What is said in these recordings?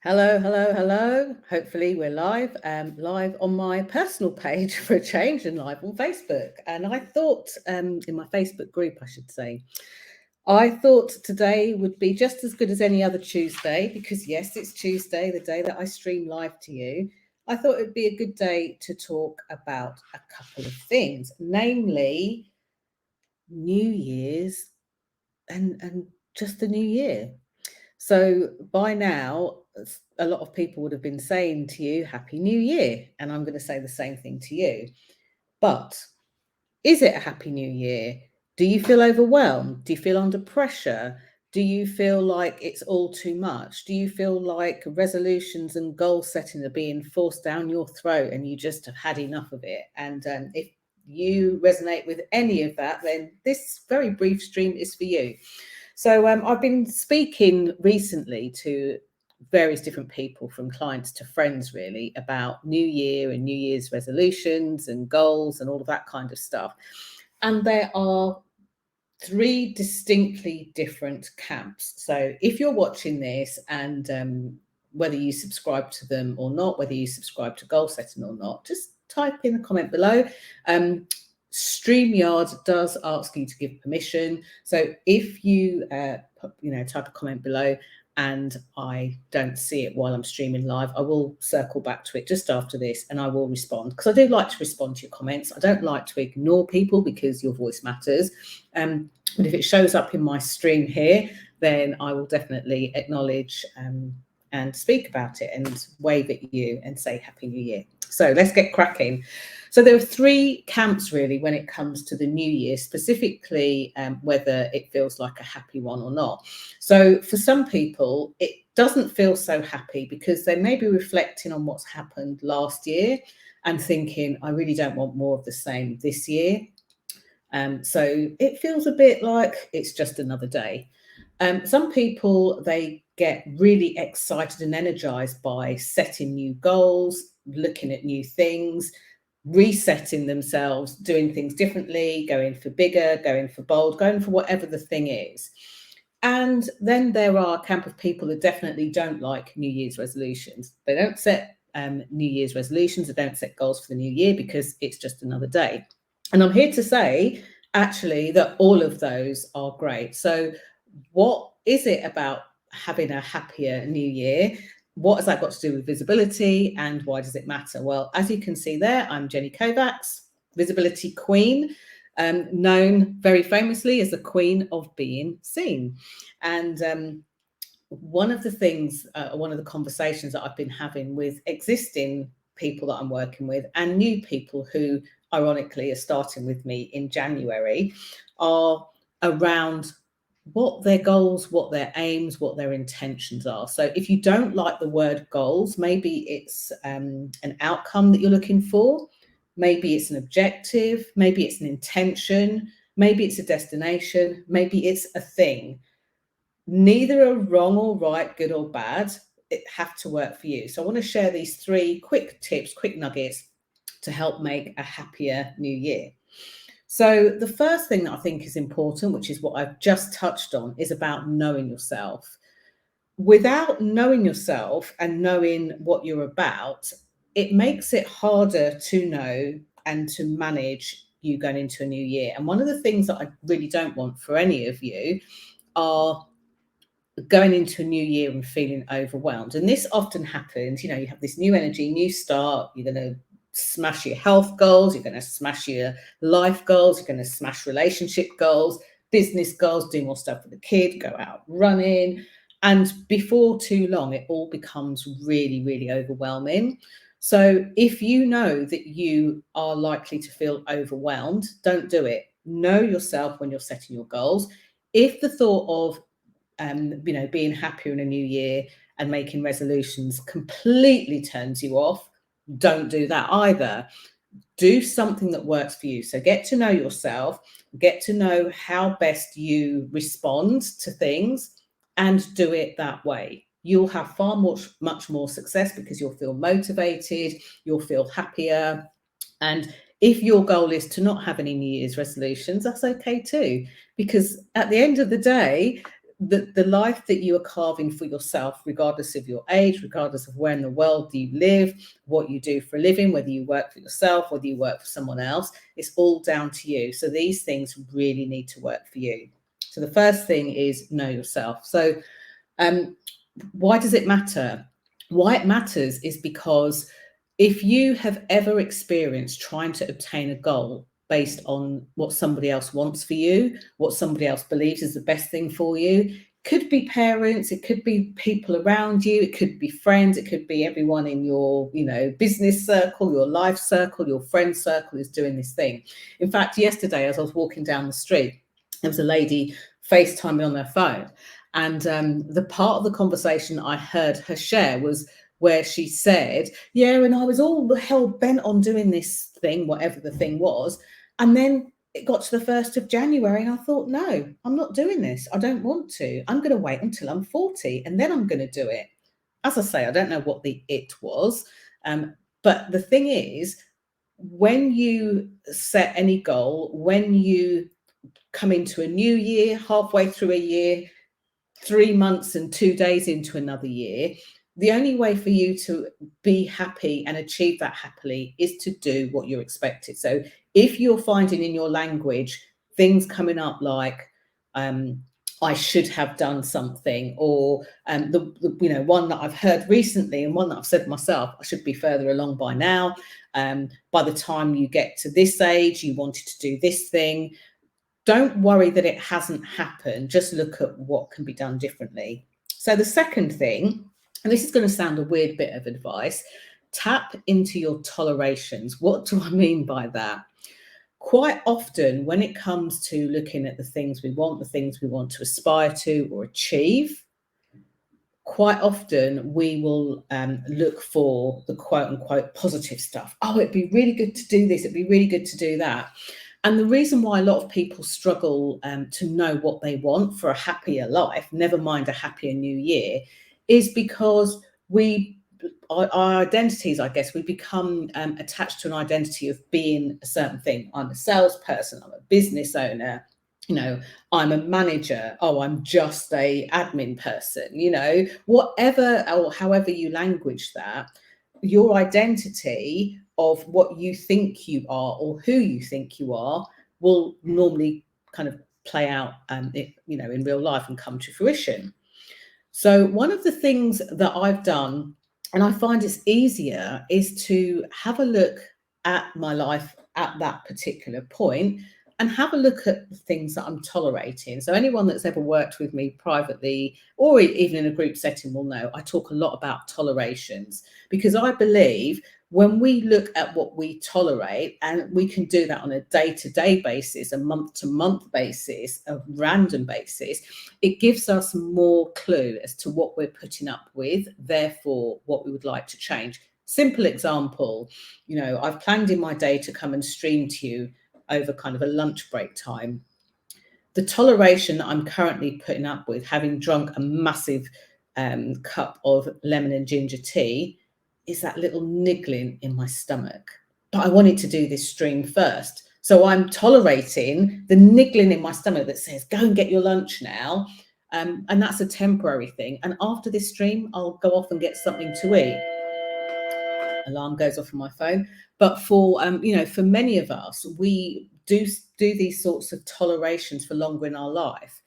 Hello, hello, hello. Hopefully we're live, live on my personal page for a change and live on Facebook. And I thought, in my Facebook group, I should say, I thought today would be just as good as any other Tuesday because yes, it's Tuesday, the day that I stream live to you. I thought it'd be a good day to talk about a couple of things, namely New Year's and just the new year. So by now, a lot of people would have been saying to you, Happy New Year. And I'm going to say the same thing to you. But is it a Happy New Year? Do you feel overwhelmed? Do you feel under pressure? Do you feel like it's all too much? Do you feel like resolutions and goal setting are being forced down your throat and you just have had enough of it? And if you resonate with any of that, then this very brief stream is for you. So I've been speaking recently to various different people, from clients to friends, really, about New Year and New Year's resolutions and goals and all of that kind of stuff. And there are three distinctly different camps. So if you're watching this and whether you subscribe to them or not, whether you subscribe to goal setting or not, just type in a comment below. StreamYard does ask you to give permission. So if you type a comment below and I don't see it while I'm streaming live, I will circle back to it just after this and I will respond, because I do like to respond to your comments. I don't like to ignore people because your voice matters. But if it shows up in my stream here, then I will definitely acknowledge and speak about it and wave at you and say Happy New Year. So let's get cracking. So there are three camps really when it comes to the new year, specifically whether it feels like a happy one or not. So for some people, it doesn't feel so happy because they may be reflecting on what's happened last year and thinking, I really don't want more of the same this year. So it feels a bit like it's just another day. Some people, they get really excited and energized by setting new goals, looking at new things, resetting themselves, doing things differently, going for bigger, going for bold, going for whatever the thing is. And then there are a camp of people that definitely don't like New Year's resolutions. They don't set New Year's resolutions, they don't set goals for the new year because it's just another day. And I'm here to say, actually, that all of those are great. So what is it about having a happier new year? What has that got to do with visibility and why does it matter? Well, as you can see there, I'm Jenny Kovacs, visibility queen, known very famously as the queen of being seen. And one of the things, one of the conversations that I've been having with existing people that I'm working with and new people who ironically are starting with me in January are around what their goals, what their aims, what their intentions are. So if you don't like the word goals, maybe it's an outcome that you're looking for, maybe it's an objective, maybe it's an intention, maybe it's a destination, maybe it's a thing. Neither are wrong or right, good or bad. It have to work for you. So I want to share these three quick tips, quick nuggets to help make a happier new year. So the first thing that I think is important, which is what I've just touched on, is about knowing yourself. Without knowing yourself and knowing what you're about, it makes it harder to know and to manage you going into a new year. And one of the things that I really don't want for any of you are going into a new year and feeling overwhelmed. And this often happens, you have this new energy, new start, you're going to smash your health goals, you're going to smash your life goals, you're going to smash relationship goals, business goals, do more stuff with the kid, go out running. And before too long, it all becomes really, really overwhelming. So if you know that you are likely to feel overwhelmed, don't do it. Know yourself when you're setting your goals. If the thought of being happier in a new year and making resolutions completely turns you off, don't do that either. Do something that works for you. So get to know yourself, get to know how best you respond to things, and do it that way. You'll have much more success because you'll feel motivated, you'll feel happier. And if your goal is to not have any New Year's resolutions, that's okay too, because at the end of the day, the life that you are carving for yourself, regardless of your age, regardless of where in the world you live, what you do for a living, whether you work for yourself, whether you work for someone else, it's all down to you. So these things really need to work for you. So the first thing is know yourself. So why does it matter? Why it matters is because if you have ever experienced trying to obtain a goal based on what somebody else wants for you, what somebody else believes is the best thing for you, could be parents, it could be people around you, it could be friends, it could be everyone in your, business circle, your life circle, your friend circle is doing this thing. In fact, yesterday, as I was walking down the street, there was a lady FaceTiming on their phone. And the part of the conversation I heard her share was where she said, yeah, and I was all hell bent on doing this thing, whatever the thing was. And then it got to the 1st of January and I thought, no, I'm not doing this. I don't want to. I'm going to wait until I'm 40 and then I'm going to do it. As I say, I don't know what the it was. But the thing is, when you set any goal, when you come into a new year, halfway through a year, 3 months and 2 days into another year, the only way for you to be happy and achieve that happily is to do what you're expected. So if you're finding in your language things coming up like, I should have done something, or the one that I've heard recently and one that I've said myself, I should be further along by now. By the time you get to this age, you wanted to do this thing. Don't worry that it hasn't happened. Just look at what can be done differently. So the second thing, and this is going to sound a weird bit of advice, tap into your tolerations. What do I mean by that? Quite often when it comes to looking at the things we want to aspire to or achieve, quite often we will look for the quote unquote positive stuff. Oh, it'd be really good to do this. It'd be really good to do that. And the reason why a lot of people struggle to know what they want for a happier life, never mind a happier new year, is because our identities, I guess, we become attached to an identity of being a certain thing. I'm a salesperson, I'm a business owner, I'm a manager, oh, I'm just a admin person, whatever or however you language that, your identity of what you think you are or who you think you are will normally kind of play out in real life and come to fruition. So one of the things that I've done, and I find it's easier, is to have a look at my life at that particular point and have a look at the things that I'm tolerating. So anyone that's ever worked with me privately or even in a group setting will know I talk a lot about tolerations, because I believe when we look at what we tolerate, and we can do that on a day-to-day basis, a month-to-month basis, a random basis, it gives us more clue as to what we're putting up with, therefore what we would like to change. Simple example, I've planned in my day to come and stream to you over kind of a lunch break time. The toleration that I'm currently putting up with, having drunk a massive cup of lemon and ginger tea, is that little niggling in my stomach. But I wanted to do this stream first. So I'm tolerating the niggling in my stomach that says, go and get your lunch now. And that's a temporary thing. And after this stream, I'll go off and get something to eat. Alarm goes off on my phone. But for for many of us, we do these sorts of tolerations for longer in our life.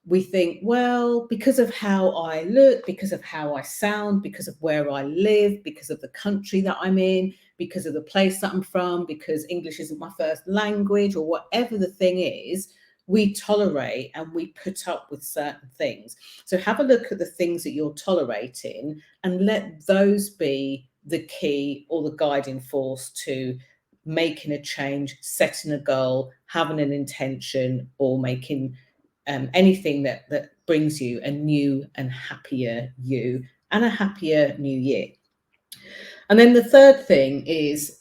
We think, well, because of how I look, because of how I sound, because of where I live, because of the country that I'm in, because of the place that I'm from, because English isn't my first language, or whatever the thing is, we tolerate and we put up with certain things. So have a look at the things that you're tolerating and let those be the key or the guiding force to making a change, setting a goal, having an intention, or making anything that brings you a new and happier you and a happier new year. And then the third thing is,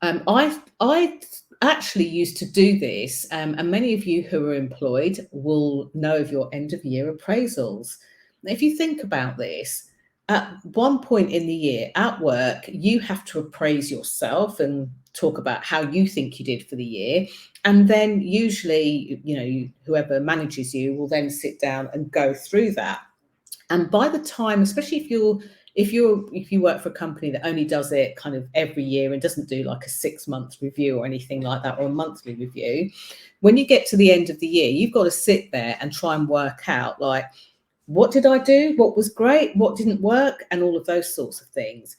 I actually used to do this, and many of you who are employed will know of your end of year appraisals. If you think about this, at one point in the year at work, you have to appraise yourself and talk about how you think you did for the year. And then usually, whoever manages you will then sit down and go through that. And by the time, especially if you work for a company that only does it kind of every year and doesn't do like a 6-month review or anything like that, or a monthly review, when you get to the end of the year, you've got to sit there and try and work out, like, what did I do? What was great? What didn't work? And all of those sorts of things.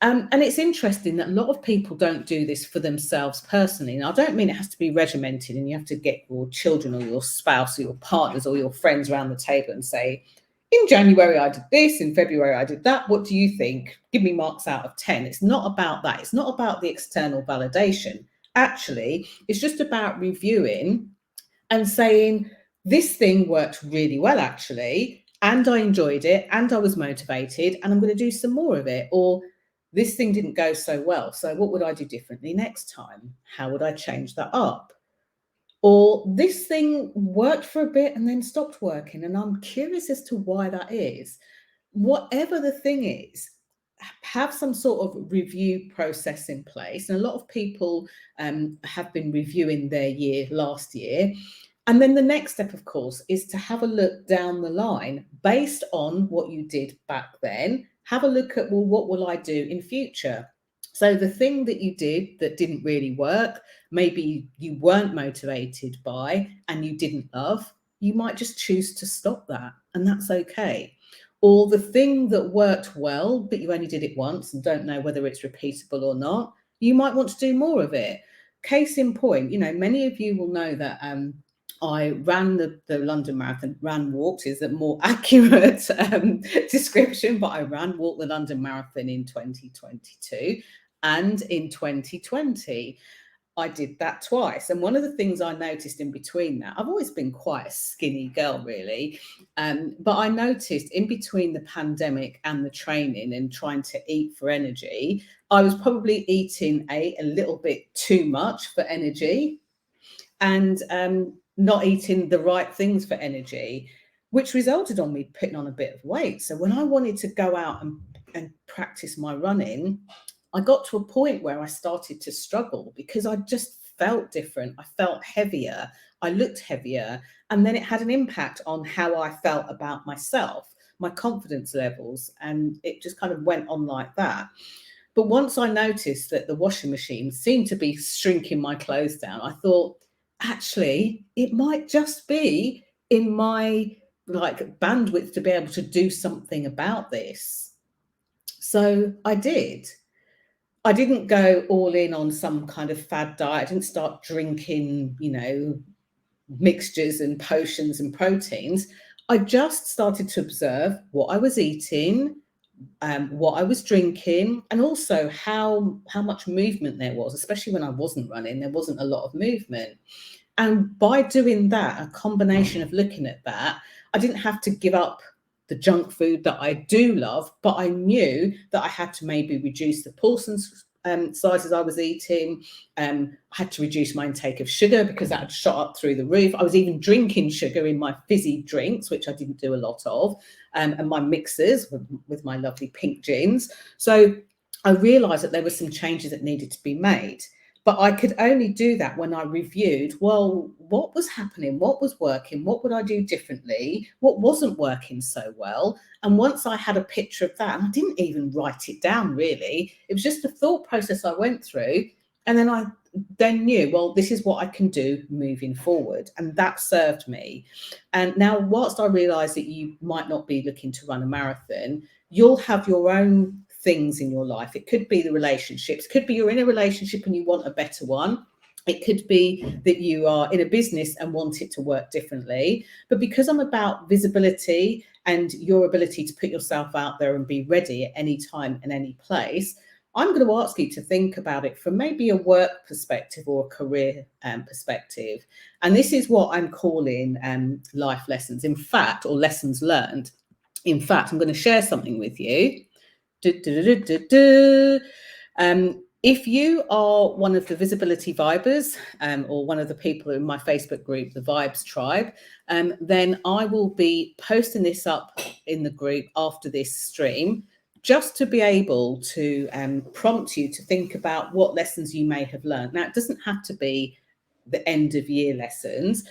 And it's interesting that a lot of people don't do this for themselves personally. And I don't mean it has to be regimented and you have to get your children or your spouse or your partners or your friends around the table and say, in January, I did this, in February, I did that. What do you think? Give me marks out of 10. It's not about that. It's not about the external validation. Actually, it's just about reviewing and saying, this thing worked really well, actually, and I enjoyed it, and I was motivated, and I'm going to do some more of it. Or this thing didn't go so well, so what would I do differently next time? How would I change that up? Or this thing worked for a bit and then stopped working, and I'm curious as to why that is. Whatever the thing is, have some sort of review process in place. And a lot of people have been reviewing their year last year. And then the next step, of course, is to have a look down the line based on what you did back then. Have a look at, well, what will I do in future? So the thing that you did that didn't really work, maybe you weren't motivated by and you didn't love, you might just choose to stop that, and that's okay. Or the thing that worked well, but you only did it once and don't know whether it's repeatable or not, you might want to do more of it. Case in point, many of you will know that I ran the London Marathon. Walked is a more accurate description, but I walked the London Marathon in 2022 and in 2020. I did that twice. And one of the things I noticed in between that, I've always been quite a skinny girl, really. But I noticed in between the pandemic and the training and trying to eat for energy, I was probably eating a little bit too much for energy and not eating the right things for energy, which resulted on me putting on a bit of weight. So when I wanted to go out and practice my running, I got to a point where I started to struggle because I just felt different. I felt heavier. I looked heavier. And then it had an impact on how I felt about myself, my confidence levels. And it just kind of went on like that. But once I noticed that the washing machine seemed to be shrinking my clothes down, I thought, actually, it might just be in my bandwidth to be able to do something about this. So I did. I didn't go all in on some kind of fad diet. I didn't start drinking, mixtures and potions and proteins. I just started to observe what I was eating, what I was drinking, and also how much movement there was, especially when I wasn't running. There wasn't a lot of movement. And by doing that, a combination of looking at that, I didn't have to give up the junk food that I do love, but I knew that I had to maybe reduce the portions sizes I was eating. I had to reduce my intake of sugar because that had shot up through the roof. I was even drinking sugar in my fizzy drinks, which I didn't do a lot of, and my mixers with my lovely pink gins. So I realized that there were some changes that needed to be made. But I could only do that when I reviewed, well, what was happening? What was working? What would I do differently? What wasn't working so well? And once I had a picture of that, and I didn't even write it down, really, it was just a thought process I went through. And then I then knew, well, this is what I can do moving forward. And that served me. And now, whilst I realised that you might not be looking to run a marathon, you'll have your own things in your life. It could be the relationships, could be you're in a relationship and you want a better one. It could be that you are in a business and want it to work differently. But because I'm about visibility and your ability to put yourself out there and be ready at any time and any place, I'm going to ask you to think about it from maybe a work perspective or a career perspective. And this is what I'm calling life lessons, in fact, or lessons learned. In fact, I'm going to share something with you. If you are one of the visibility vibers or one of the people in my Facebook group, the Vibes Tribe, then I will be posting this up in the group after this stream. just to be able to prompt you to think about what lessons you may have learned. Now, it doesn't have to be the end of year lessons.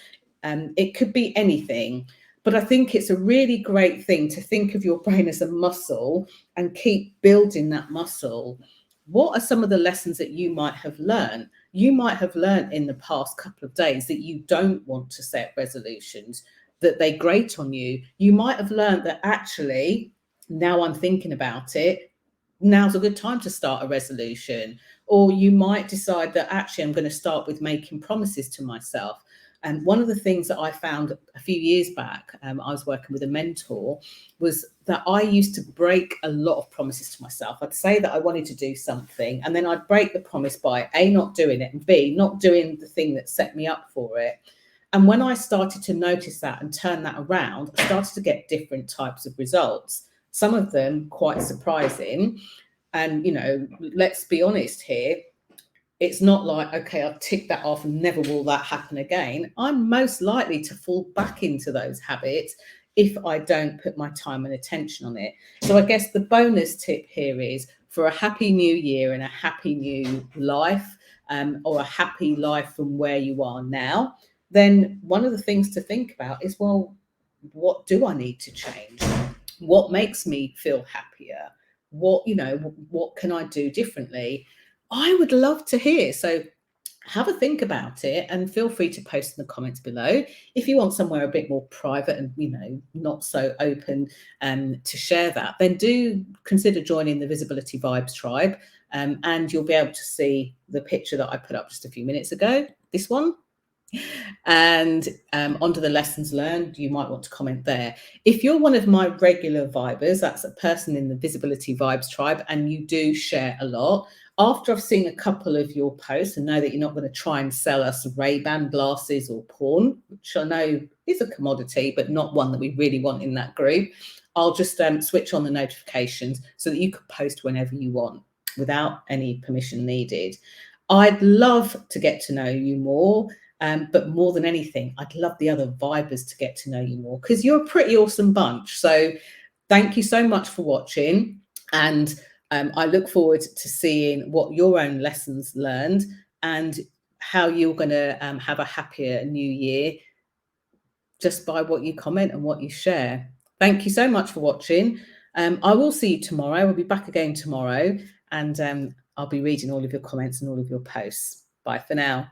It could be anything. But I think it's a really great thing to think of your brain as a muscle and keep building that muscle. What are some of the lessons that you might have learned? You might have learned in the past couple of days that you don't want to set resolutions, that they grate on you. You might have learned that actually, now I'm thinking about it, now's a good time to start a resolution. Or you might decide that actually I'm going to start with making promises to myself. And one of the things that I found a few years back, I was working with a mentor, was that I used to break a lot of promises to myself. I'd say that I wanted to do something, and then I'd break the promise by A, not doing it, and B, not doing the thing that set me up for it. And when I started to notice that and turn that around, I started to get different types of results, some of them quite surprising. And, you know, let's be honest here, it's not like, okay, I've ticked that off and never will that happen again. I'm most likely to fall back into those habits if I don't put my time and attention on it. So I guess the bonus tip here is, for a happy new year and a happy new life, or a happy life from where you are now, then one of the things to think about is, well, what do I need to change? What makes me feel happier? What, you know, what can I do differently? I would love to hear. So have a think about it and feel free to post in the comments below. If you want somewhere a bit more private and, you know, not so open to share that, then do consider joining the Visibility Vibes tribe, and you'll be able to see the picture that I put up just a few minutes ago, this one. And onto the lessons learned, you might want to comment there. If you're one of my regular vibers, that's a person in the Visibility Vibes tribe, and you do share a lot, after I've seen a couple of your posts and know that you're not going to try and sell us Ray-Ban glasses or porn, which I know is a commodity, but not one that we really want in that group, I'll just switch on the notifications so that you can post whenever you want without any permission needed. I'd love to get to know you more. But more than anything, I'd love the other vibers to get to know you more, because you're a pretty awesome bunch. So thank you so much for watching. And I look forward to seeing what your own lessons learned and how you're going to have a happier new year just by what you comment and what you share. Thank you so much for watching. I will see you tomorrow. We'll be back again tomorrow, and I'll be reading all of your comments and all of your posts. Bye for now.